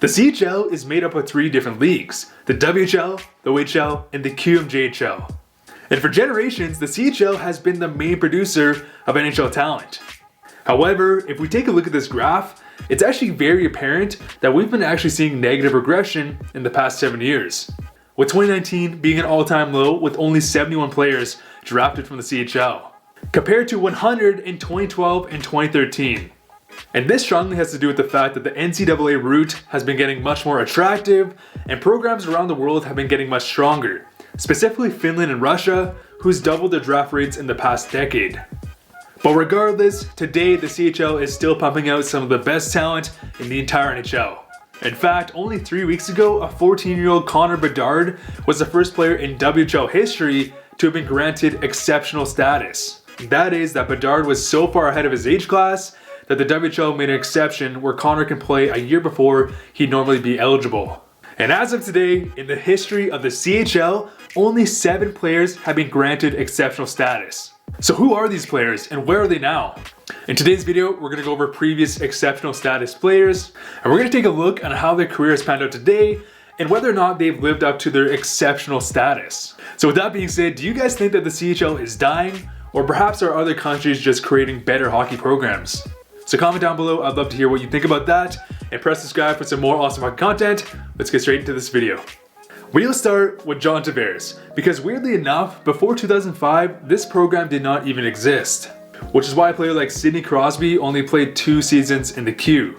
The CHL is made up of 3 different leagues: the WHL, the OHL, and the QMJHL. And for generations, the CHL has been the main producer of NHL talent. However, if we take a look at this graph, it's actually very apparent that we've been actually seeing negative regression in the past 7 years, with 2019 being an all-time low with only 71 players drafted from the CHL, compared to 100 in 2012 and 2013. And this strongly has to do with the fact that the NCAA route has been getting much more attractive and programs around the world have been getting much stronger, specifically Finland and Russia, who's doubled their draft rates in the past decade. But regardless, today the CHL is still pumping out some of the best talent in the entire NHL. In fact, only 3 weeks ago, a 14-year-old Connor Bedard was the first player in WHL history to have been granted exceptional status. That is, that Bedard was so far ahead of his age class that the WHL made an exception where Connor can play a year before he'd normally be eligible. And as of today, in the history of the CHL, only 7 players have been granted exceptional status. So who are these players and where are they now? In today's video, we're going to go over previous exceptional status players, and we're going to take a look at how their career has panned out today and whether or not they've lived up to their exceptional status. So with that being said, do you guys think that the CHL is dying, or perhaps are other countries just creating better hockey programs? So comment down below, I'd love to hear what you think about that, and press subscribe for some more awesome hockey content. Let's get straight into this video. We'll start with John Tavares, because weirdly enough, before 2005, this program did not even exist, which is why a player like Sidney Crosby only played 2 seasons in the Q.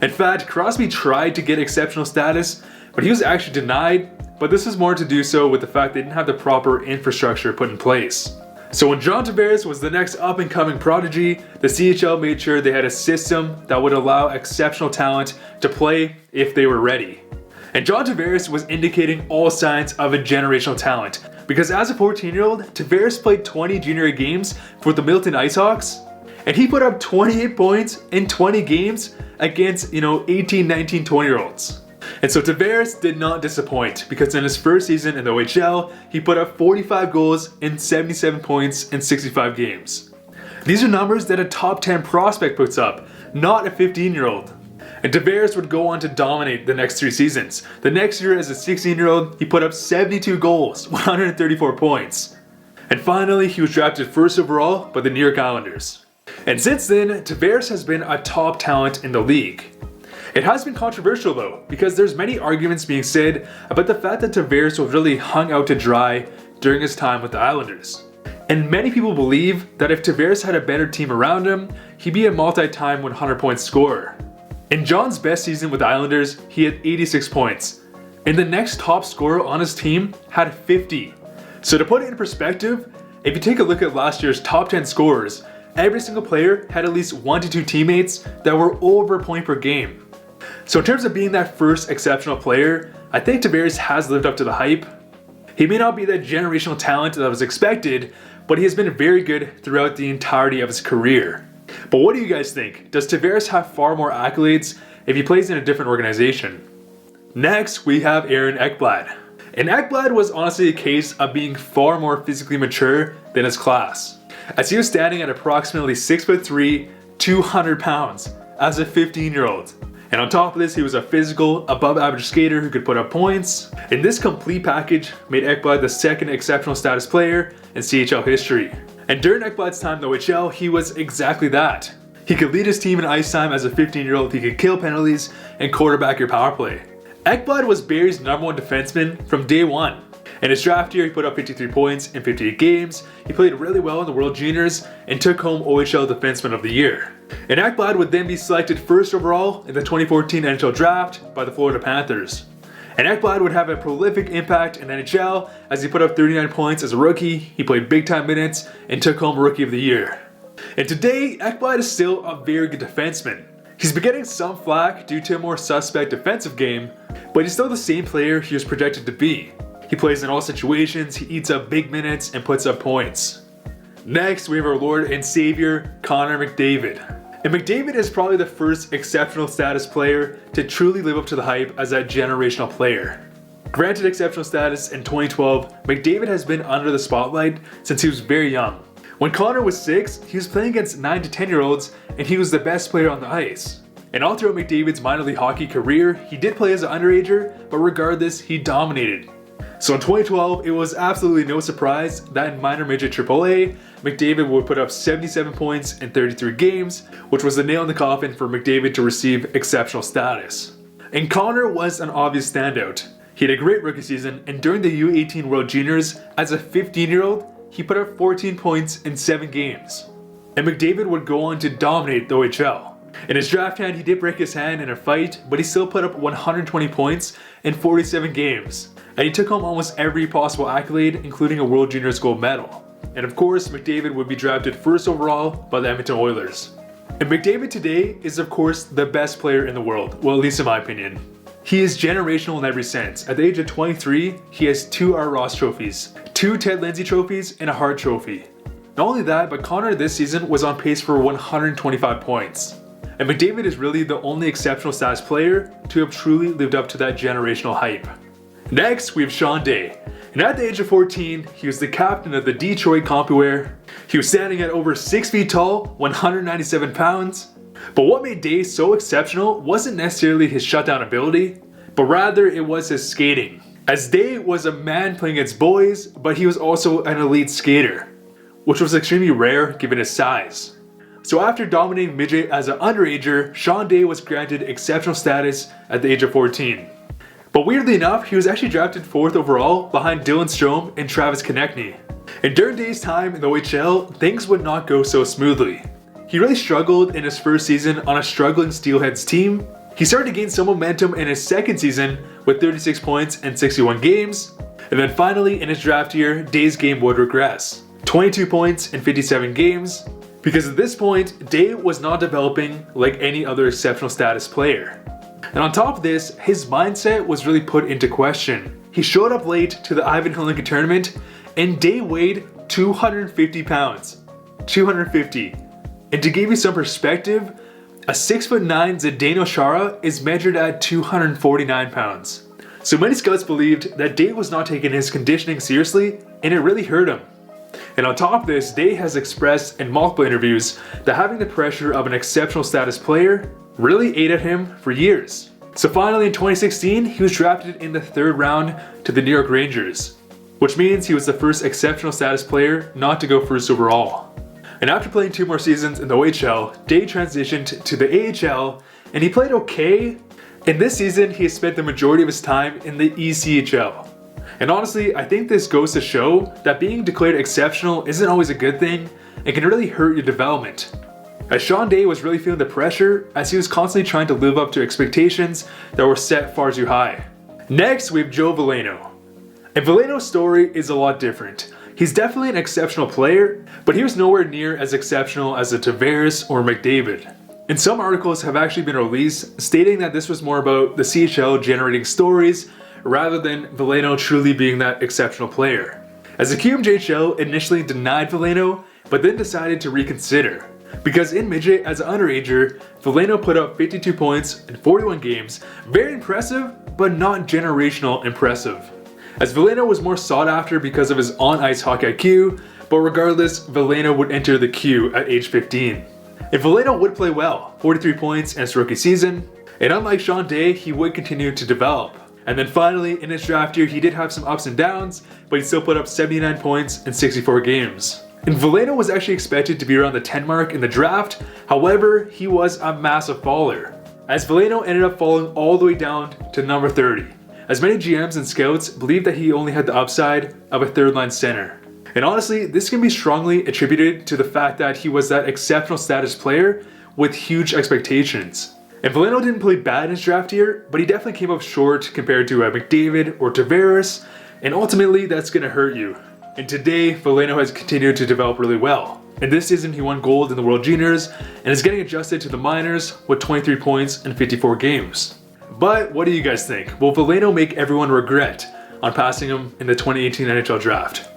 In fact, Crosby tried to get exceptional status, but he was actually denied, but this was more to do so with the fact they didn't have the proper infrastructure put in place. So when John Tavares was the next up-and-coming prodigy, the CHL made sure they had a system that would allow exceptional talent to play if they were ready. And John Tavares was indicating all signs of a generational talent, because as a 14-year-old, Tavares played 20 junior games for the Milton IceHawks, and he put up 28 points in 20 games against, 18, 19, 20-year-olds. And so Tavares did not disappoint, because in his first season in the OHL, he put up 45 goals and 77 points in 65 games. These are numbers that a top 10 prospect puts up, not a 15-year-old. And Tavares would go on to dominate the next 3 seasons. The next year as a 16-year-old, he put up 72 goals, 134 points. And finally, he was drafted first overall by the New York Islanders. And since then, Tavares has been a top talent in the league. It has been controversial though, because there's many arguments being said about the fact that Tavares was really hung out to dry during his time with the Islanders. And many people believe that if Tavares had a better team around him, he'd be a multi-time 100-point scorer. In John's best season with the Islanders, he had 86 points, and the next top scorer on his team had 50. So to put it in perspective, if you take a look at last year's top 10 scorers, every single player had at least 1 to 2 teammates that were over a point per game. So in terms of being that first exceptional player, I think Tavares has lived up to the hype. He may not be that generational talent that was expected, but he has been very good throughout the entirety of his career. But what do you guys think? Does Tavares have far more accolades if he plays in a different organization? Next, we have Aaron Ekblad. And Ekblad was honestly a case of being far more physically mature than his class, as he was standing at approximately 6'3", 200 pounds as a 15-year-old. And on top of this, he was a physical, above-average skater who could put up points. And this complete package made Ekblad the second exceptional status player in CHL history. And during Ekblad's time in the OHL, he was exactly that. He could lead his team in ice time as a 15-year-old, he could kill penalties, and quarterback your power play. Ekblad was Barrie's #1 defenseman from day one. In his draft year, he put up 53 points in 58 games, he played really well in the World Juniors, and took home OHL Defenseman of the Year. And Ekblad would then be selected first overall in the 2014 NHL Draft by the Florida Panthers. And Ekblad would have a prolific impact in the NHL as he put up 39 points as a rookie, he played big time minutes, and took home Rookie of the Year. And today, Ekblad is still a very good defenseman. He's been getting some flack due to a more suspect defensive game, but he's still the same player he was projected to be. He plays in all situations, he eats up big minutes, and puts up points. Next, we have our Lord and Savior, Connor McDavid. And McDavid is probably the first exceptional status player to truly live up to the hype as that generational player. Granted exceptional status in 2012, McDavid has been under the spotlight since he was very young. When Connor was 6, he was playing against 9 to 10-year-olds and he was the best player on the ice. And all throughout McDavid's minor league hockey career, he did play as an underager, but regardless, he dominated. So in 2012, it was absolutely no surprise that in minor midget AAA, McDavid would put up 77 points in 33 games, which was the nail in the coffin for McDavid to receive exceptional status. And Connor was an obvious standout. He had a great rookie season, and during the U18 World Juniors, as a 15-year-old, he put up 14 points in 7 games. And McDavid would go on to dominate the OHL. In his draft hand, he did break his hand in a fight, but he still put up 120 points in 47 games. And he took home almost every possible accolade, including a World Juniors gold medal. And of course, McDavid would be drafted first overall by the Edmonton Oilers. And McDavid today is of course the best player in the world, well at least in my opinion. He is generational in every sense. At the age of 23, he has 2 Art Ross trophies, 2 Ted Lindsay trophies, and a Hart trophy. Not only that, but Connor this season was on pace for 125 points. And McDavid is really the only exceptional status player to have truly lived up to that generational hype. Next, we have Shaun Day. And at the age of 14, he was the captain of the Detroit CompuWare. He was standing at over 6 feet tall, 197 pounds. But what made Day so exceptional wasn't necessarily his shutdown ability, but rather it was his skating. As Day was a man playing against boys, but he was also an elite skater, which was extremely rare given his size. So after dominating midget as an underager, Shaun Day was granted exceptional status at the age of 14. But weirdly enough, he was actually drafted 4th overall behind Dylan Strome and Travis Konechny. And during Day's time in the OHL, things would not go so smoothly. He really struggled in his first season on a struggling Steelheads team. He started to gain some momentum in his second season with 36 points in 61 games. And then finally in his draft year, Day's game would regress. 22 points in 57 games. Because at this point, Day was not developing like any other exceptional status player. And on top of this, his mindset was really put into question. He showed up late to the Ivan Hlinka tournament, and Day weighed 250 pounds. 250. And to give you some perspective, a 6'9" Zdeno Chara is measured at 249 pounds. So many scouts believed that Day was not taking his conditioning seriously, and it really hurt him. And on top of this, Day has expressed in multiple interviews that having the pressure of an exceptional status player really ate at him for years. So finally in 2016, he was drafted in the 3rd round to the New York Rangers, which means he was the first exceptional status player not to go first overall. And after playing 2 more seasons in the OHL, Day transitioned to the AHL, and he played okay. In this season, he has spent the majority of his time in the ECHL. And honestly, I think this goes to show that being declared exceptional isn't always a good thing and can really hurt your development. As Shaun Day was really feeling the pressure as he was constantly trying to live up to expectations that were set far too high. Next, we have Joe Veleno. And Veleno's story is a lot different. He's definitely an exceptional player, but he was nowhere near as exceptional as a Tavares or McDavid. And some articles have actually been released stating that this was more about the CHL generating stories rather than Veleno truly being that exceptional player. As the QMJHL initially denied Veleno, but then decided to reconsider. Because in midget as an underager, Veleno put up 52 points in 41 games, very impressive, but not generational impressive. As Veleno was more sought after because of his on-ice hockey IQ, but regardless, Veleno would enter the queue at age 15. And Veleno would play well, 43 points in his rookie season, and unlike Shaun Day, he would continue to develop. And then finally, in his draft year, he did have some ups and downs, but he still put up 79 points in 64 games. And Veleno was actually expected to be around the 10 mark in the draft, however, he was a massive faller, as Veleno ended up falling all the way down to number 30, as many GMs and scouts believed that he only had the upside of a 3rd-line center. And honestly, this can be strongly attributed to the fact that he was that exceptional status player with huge expectations. And Veleno didn't play bad in his draft year, but he definitely came up short compared to McDavid or Tavares, and ultimately that's going to hurt you. And today, Veleno has continued to develop really well. And this season, he won gold in the World Juniors and is getting adjusted to the minors with 23 points in 54 games. But what do you guys think? Will Veleno make everyone regret on passing him in the 2018 NHL draft?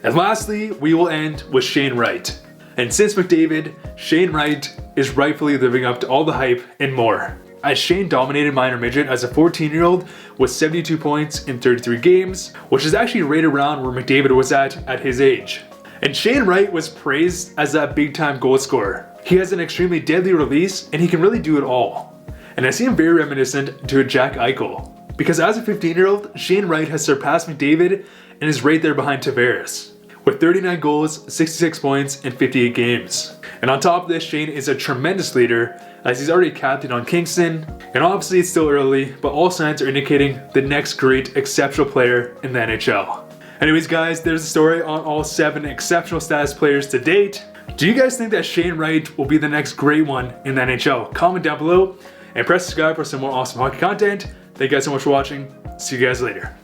And lastly, we will end with Shane Wright. And since McDavid, Shane Wright is rightfully living up to all the hype and more, as Shane dominated minor midget as a 14-year-old with 72 points in 33 games, which is actually right around where McDavid was at his age. And Shane Wright was praised as that big-time goal scorer, He has an extremely deadly release and he can really do it all. And I see him very reminiscent to a Jack Eichel. Because as a 15-year-old, Shane Wright has surpassed McDavid and is right there behind Tavares, with 39 goals, 66 points, and 58 games. And on top of this, Shane is a tremendous leader as he's already captain on Kingston, and obviously it's still early, but all signs are indicating the next great exceptional player in the NHL. Anyways guys, there's a story on all 7 exceptional status players to date. Do you guys think that Shane Wright will be the next great one in the NHL? Comment down below and press subscribe for some more awesome hockey content. Thank you guys so much for watching. See you guys later.